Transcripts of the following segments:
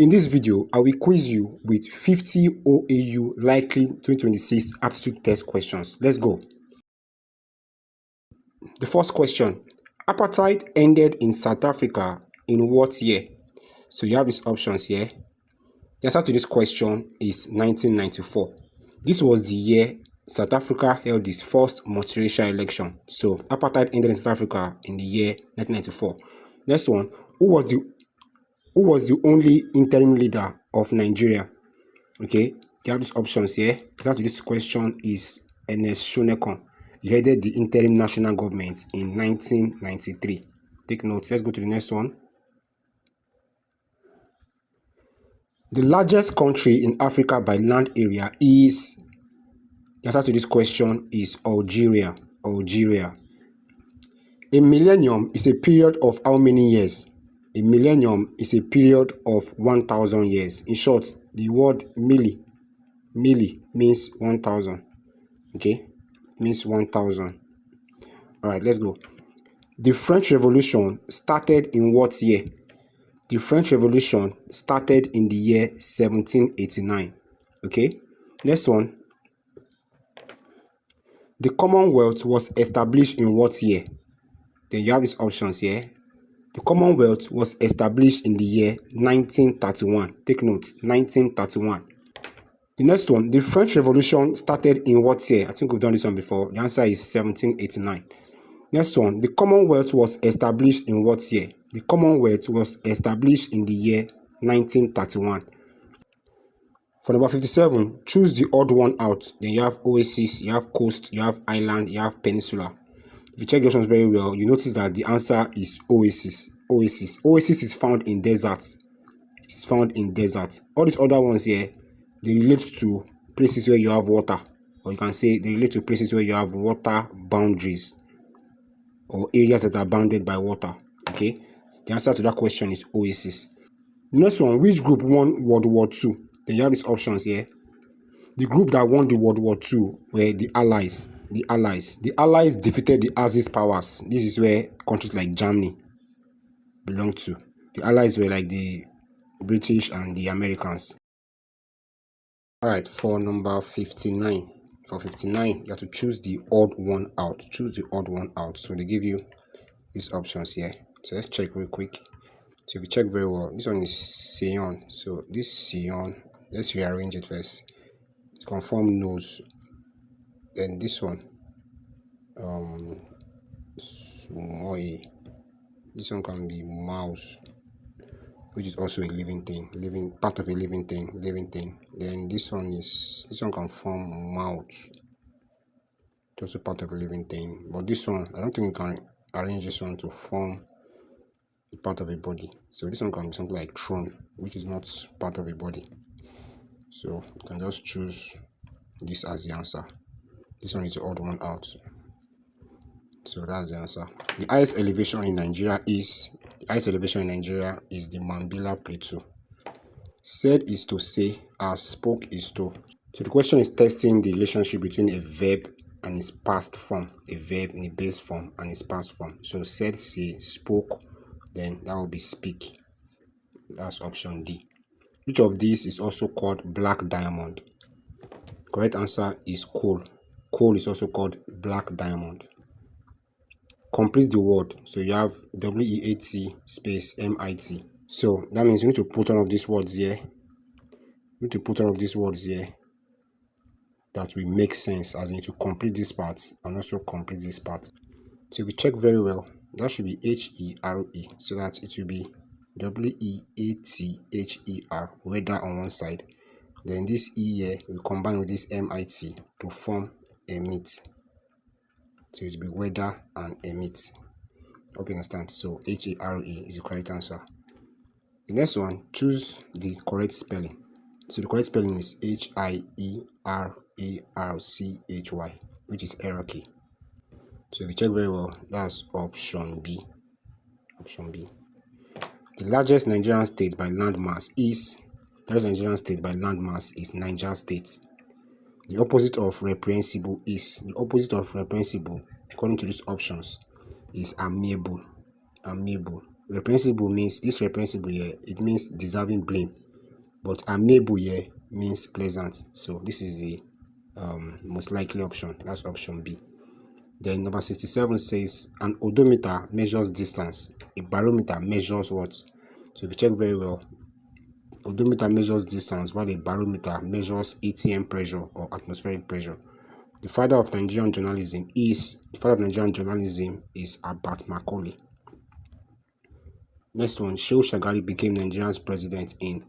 In this video, I will quiz you with 50 OAU likely 2026 aptitude test questions. Let's go. The first question, apartheid ended in South Africa in what year? So you have these options here. The answer to this question is 1994. This was the year South Africa held its first multiracial election. So apartheid ended in South Africa in the year 1994. Next one, who was the only interim leader of Nigeria? Okay, you have these options here. The answer to this question is Ernest Shonekan. He headed the interim national government in 1993. Take note. Let's go to the next one. The largest country in Africa by land area is, the answer to this question is Algeria. Algeria. A millennium is a period of how many years? A millennium is a period of 1,000 years. In short, the word milli means 1,000. Okay, means 1,000. All right, let's go. The French Revolution started in what year? The French Revolution started in the year 1789. Okay, next one. The Commonwealth was established in what year? Then you have these options here. The Commonwealth was established in the year 1931. Take note, 1931. The next one, the French Revolution started in what year? I think we've done this one before. The answer is 1789. Next one, the Commonwealth was established in what year? The Commonwealth was established in the year 1931. For number 57, choose the odd one out. Then you have oasis, you have coast, you have island, you have peninsula. If you check the options very well, you notice that the answer is oasis. Oasis. Oasis is found in deserts. It is found in deserts. All these other ones here, they relate to places where you have water. Or you can say they relate to places where you have water boundaries. Or areas that are bounded by water. Okay? The answer to that question is oasis. The next one, which group won World War II? Then you have these options here. The group that won the World War II were the Allies. The Allies. The Allies defeated the Axis powers. This is where countries like Germany belong to. The Allies were like the British and the Americans. Alright, for number 59. For 59, you have to choose the odd one out. Choose the odd one out. So they give you these options here. So let's check real quick. So if you check very well, this one is Sion. So this Sion, let's rearrange it first. Confirm nose. Then this one, Sumoy. This one can be mouse, which is also a living thing, part of a living thing. Then this one can form mouth. It's also part of a living thing. But this one, I don't think you can arrange this one to form a part of a body. So this one can be something like throne, which is not part of a body. So you can just choose this as the answer. This one is the odd one out. So that's the answer. The highest elevation in Nigeria is the Mambila Plateau. Said is to say, as spoke is to. So the question is testing the relationship between a verb and its past form. A verb in a base form and its past form. So said, say, spoke, then that will be speak. That's option D. Which of these is also called black diamond? Correct answer is coal. Coal is also called black diamond. Complete the word. So you have WEAT space MIT. So that means you need to put one of these words here. You need to put one of these words here that will make sense, as you need to complete this part and also complete this part. So if you check very well, that should be HERE. So that it will be WEATHER, weather on one side. Then this E here will combine with this MIT to form emit. So it will be weather and emit. Hope you understand. So HERE is the correct answer. The next one, choose the correct spelling. So the correct spelling is HIERARCHY, which is hierarchy. So if you check very well, that's option B. Option B. The largest Nigerian state by landmass is Niger State. The opposite of reprehensible is, according to these options, is amiable. Reprehensible means, this reprehensible here, it means deserving blame. but amiable here means pleasant. So this is the most likely option. That's option B. Then number 67 says an odometer measures distance. A barometer measures what? So if you check very well, odometer measures distance while a barometer measures ATM pressure or atmospheric pressure. The father of Nigerian journalism is Abat Macaulay. Next one, Shehu Shagari became Nigerian's president in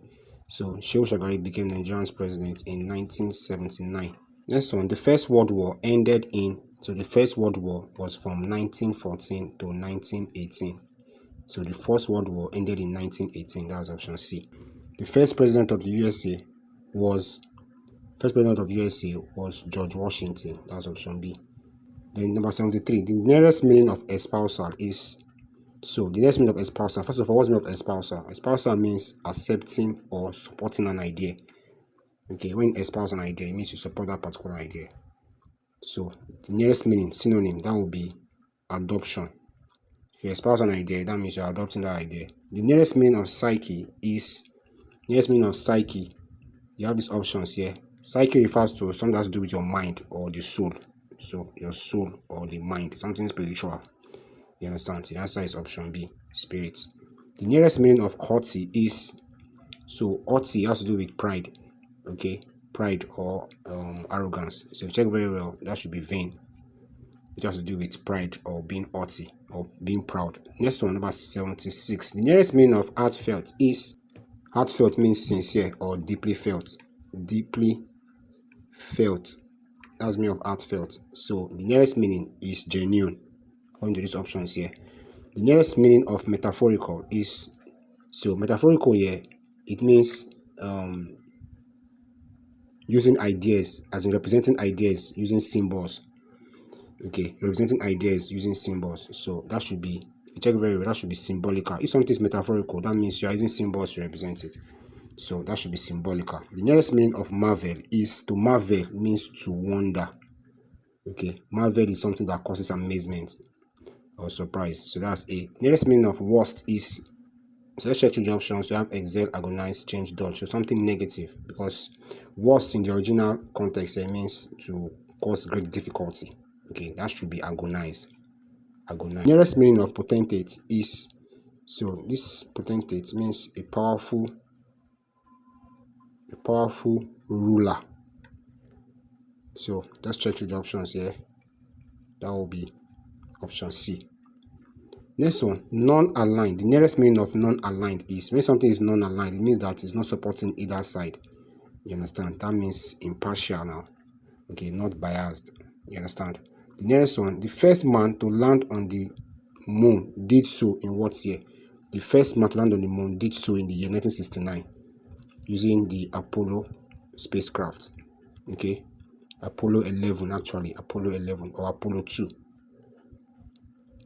1979. Next one, the First World War ended in. So the First World War was from 1914 to 1918. So the First World War ended in 1918. That's option C. The first president of the USA was George Washington. That's option B. Then number 73, the nearest meaning of espousal is. So the nearest meaning of espousal, first of all, what's the meaning of espousal? Espousal means accepting or supporting an idea. Okay, when you espouse an idea, it means you support that particular idea. So the nearest meaning, synonym, that will be adoption. If you espouse an idea, that means you're adopting that idea. The nearest meaning of psyche, you have these options here. Psyche refers to something that has to do with your mind or the soul. So your soul or the mind, something spiritual. You understand? The answer is option B, spirit. The nearest meaning of haughty is, so haughty has to do with pride. Okay, pride or arrogance. So if you check very well, that should be vain. It has to do with pride or being haughty or being proud. Next one, number 76. The nearest meaning of heartfelt is, heartfelt means sincere or deeply felt. Deeply felt. That's the meaning of heartfelt. So the nearest meaning is genuine. According to these options here. The nearest meaning of metaphorical is, so metaphorical here, it means using ideas, as in representing ideas using symbols. Okay, representing ideas using symbols. So that should be, if you check very well, that should be symbolical. If something is metaphorical, that means you are using symbols to represent it. So that should be symbolical. The nearest meaning of marvel is, to marvel means to wonder. Okay, marvel is something that causes amazement or surprise. So that's A. Nearest meaning of worst is, so let's check through the options. You have excel, agonize, change, dodge. So something negative, because worst in the original context it means to cause great difficulty. Okay, that should be agonize. Nearest meaning of potentate is, so this potentate means a powerful ruler. So let's check through the options here. That will be option C. Next one, non-aligned. The nearest meaning of non-aligned is, when something is non-aligned, it means that it's not supporting either side. You understand? That means impartial now. Okay, not biased. You understand? The nearest one, the first man to land on the moon did so in what year? The first man to land on the moon did so in the year 1969 using the Apollo spacecraft. Okay, Apollo 11 actually, Apollo 11 or Apollo 2.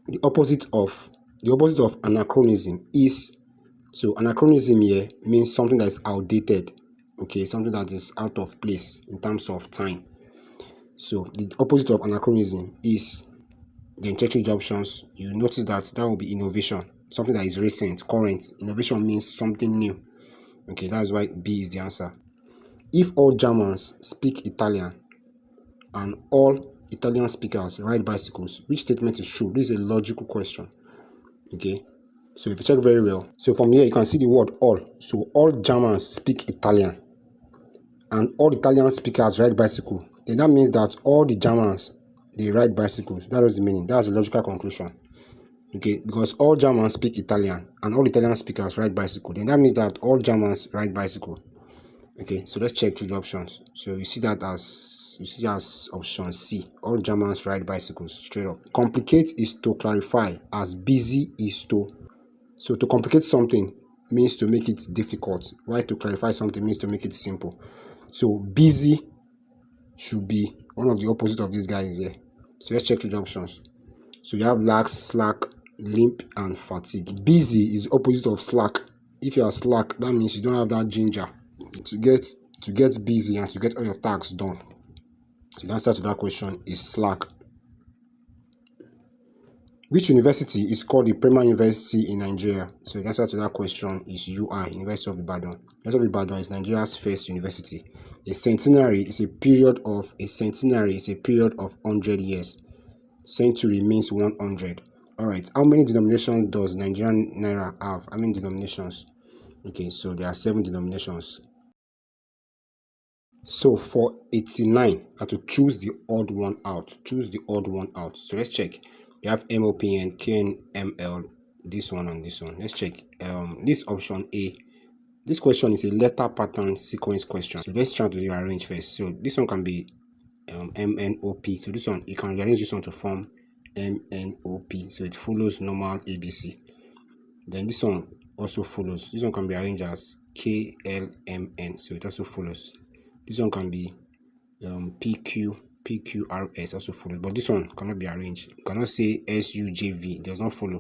The opposite of anachronism is, so anachronism here means something that is outdated. Okay, something that is out of place in terms of time. So the opposite of anachronism is, then checking the options, you notice that will be innovation, something that is recent, current. Innovation means something new. Okay, that's why B is the answer. If all Germans speak Italian and all Italian speakers ride bicycles, which statement is true? This is a logical question. Okay, so if you check very well, so from here you can see the word all. So all Germans speak Italian and all Italian speakers ride bicycle. Then that means that all the Germans, they ride bicycles. That is the meaning. That's the logical conclusion. Okay, because all Germans speak Italian and all Italian speakers ride bicycle. Then that means that all Germans ride bicycle. Okay, so let's check through the options. So you see as option C. All Germans ride bicycles, straight up. Complicate is to clarify, as busy is to. So to complicate something means to make it difficult, while to clarify something means to make it simple. So busy should be one of the opposite of these guys here. So let's check through the options. So you have lax, slack, limp, and fatigue. Busy is the opposite of slack. If you are slack, that means you don't have that ginger to get busy and to get all your tasks done. So the answer to that question is slack. Which university is called the premier university in Nigeria? So the answer to that question is UI, University of Ibadan. University of Ibadan is Nigeria's first university. A centenary is a period of 100 years. Century means 100. All right. How many denominations does Nigerian naira have? How many denominations? Okay, so there are 7 denominations. So for 89, I have to choose the odd one out. So let's check. We have MOPN, KNML, this one and this one. Let's check. This option A. This question is a letter pattern sequence question. So let's try to rearrange first. So this one can be MNOP. So this one, you can rearrange this one to form MNOP. So it follows normal ABC. Then this one also follows. This one can be arranged as KLMN. So it also follows. This one can be PQRS, also follows. But this one cannot be arranged. You cannot say SUJV. It does not follow.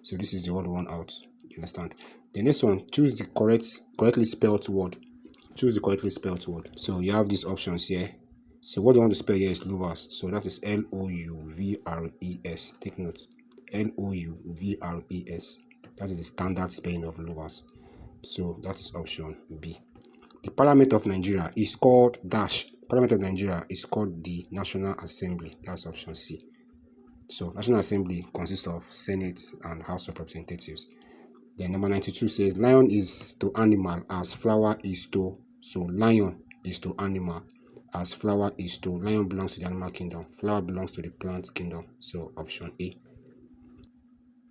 So this is the odd one out. You understand? The next one, choose the correctly spelled word. Choose the correctly spelled word. So you have these options here. So what you want to spell here is louvers. So that is LOUVRES. Take note. LOUVRES. That is the standard spelling of louvers. So that is option B. The Parliament of Nigeria is called dash. Parliament of Nigeria is called the National Assembly. That's option C. So National Assembly consists of Senate and House of Representatives. Then number 92 says lion is to animal as flower is to. So lion is to animal as flower is to. Lion belongs to the animal kingdom. Flower belongs to the plant kingdom. So option A.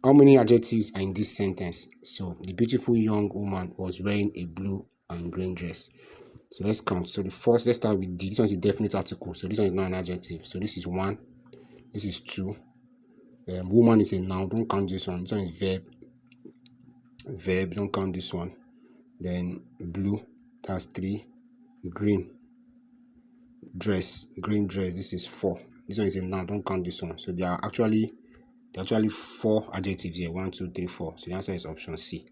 How many adjectives are in this sentence? So the beautiful young woman was wearing a blue and green dress. So let's count. So the first, let's start with D. This one is a definite article. So this one is not an adjective. So this is 1. This is 2. Woman is a noun. Don't count this one. This one is verb. Verb. Don't count this one. Then blue. That's 3. Green. Dress. Green dress. This is 4. This one is a noun. Don't count this one. So there are actually 4 adjectives here. 1, 2, 3, 4. So the answer is option C.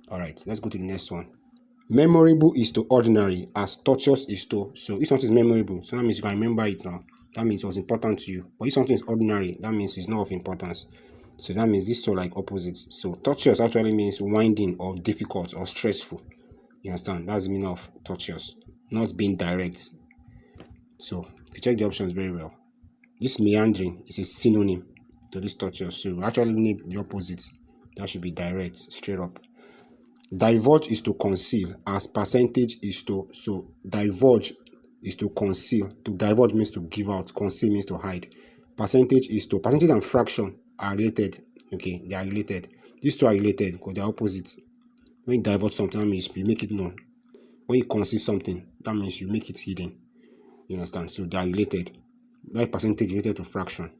All right. Let's go to the next one. Memorable is to ordinary as tortuous is to. So if something is memorable, so that means you can remember it now. That means it was important to you. But if something is ordinary, that means it's not of importance. So that means these two are like opposites. So tortuous actually means winding or difficult or stressful. You understand? That's the meaning of tortuous, not being direct. So if you check the options very well, this meandering is a synonym to this tortuous. So we actually need the opposite. That should be direct, straight up. Divulge is to conceal as percentage is to. So divulge is to conceal. To divulge means to give out. Conceal means to hide. Percentage is to. Percentage and fraction are related. Okay, they are related. These two are related because they are opposites. When you divulge something, that means you make it known. When you conceal something, that means you make it hidden. You understand? So they are related. That percentage related to fraction.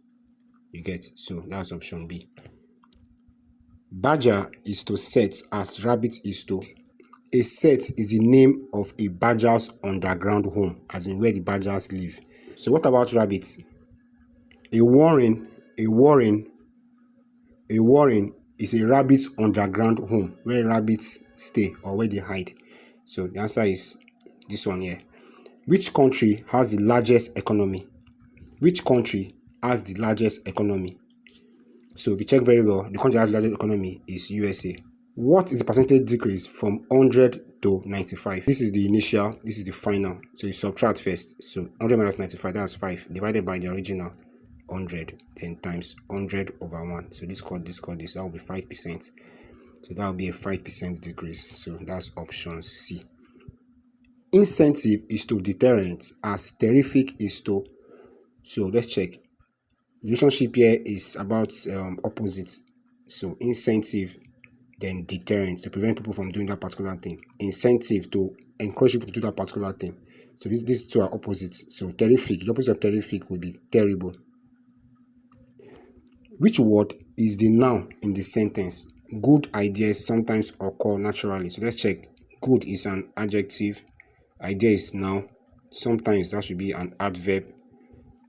You get? So that's option B. Badger is to set as rabbit is to. A set is the name of a badger's underground home, as in where the badgers live. So what about rabbits? A warren is a rabbit's underground home, where rabbits stay or where they hide. So the answer is this one here. Which country has the largest economy? Which country has the largest economy? So if you check very well, the country that has the largest economy is USA. What is the percentage decrease from 100 to 95? This is the initial, this is the final. So you subtract first. So 100 minus 95, that's 5, divided by the original 100, then times 100 over 1. So this, that will be 5%. So that will be a 5% decrease. So that's option C. Incentive is to deterrent as terrific is to. So let's check. The relationship here is about opposites. So incentive, then deterrent, to prevent people from doing that particular thing. Incentive, to encourage people to do that particular thing. So these two are opposites. So terrific, the opposite of terrific would be terrible. Which word is the noun in the sentence? Good ideas sometimes occur naturally. So let's check. Good is an adjective. Idea is noun. Sometimes that should be an adverb.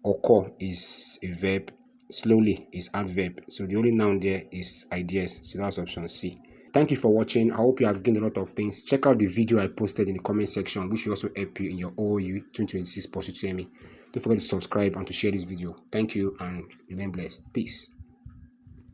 Occur is a verb. Slowly is adverb. So the only noun there is ideas. So that's option C. Thank you for watching. I hope you have gained a lot of things. Check out the video I posted in the comment section, which will also help you in your OAU 2026 Post UTME. Don't forget to subscribe and to share this video. Thank you and remain blessed. Peace.